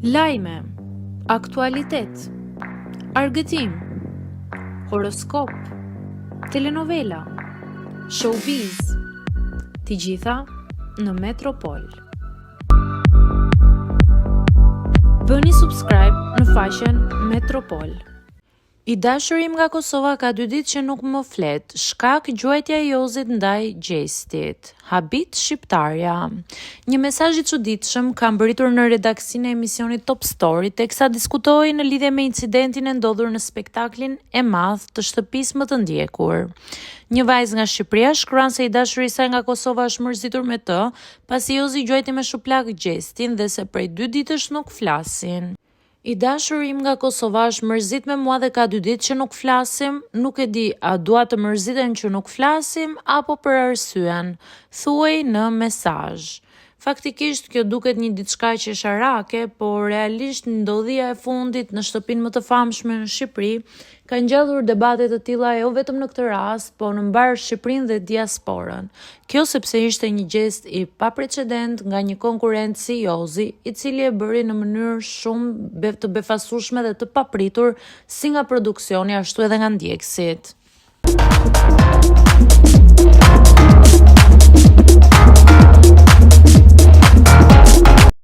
Lajme, aktualitet, argëtim, horoskop, telenovela, showbiz, të gjitha në Metropol. Bëni subscribe në faqen Metropol. I dashurim nga Kosova ka 2 ditë që nuk më flet, shkak gjuajtja e Jozit ndaj Gjestit. Habit shqiptarja. Një mesazh i çuditshëm ka mbërritur në redaksinë e emisionit Top Story teksa diskutohej në lidhje me incidentin e ndodhur në spektaklin e madh të shtëpisë më të ndjekur. Një vajzë nga Shqipëria shkruan se i dashuri i saj nga Kosova është mërzitur me të, pasi Jozi gjuajti me shuplak Gjestin dhe se prej 2 ditësh nuk flasin. I dashuri im nga Kosova është mërzit me mua dhe ka 2 ditë që nuk flasim, nuk e di a dua të mërziten që nuk flasim apo për arsyen, thuaj në mesazh. Faktikisht kjo duket një diçka qesharake, por realisht ndodhia e fundit në shtëpinë më të famshme në Shqipëri ka ngjallur debate të tilla jo vetëm në këtë rast, por në mbar Shqipërinë dhe diasporën. Kjo sepse ishte një gjest i paprecedent nga një konkurrent si Jozi, i cili e bëri në mënyrë shumë të befasueshme dhe të papritur si nga produksioni ashtu edhe nga ndjekësit.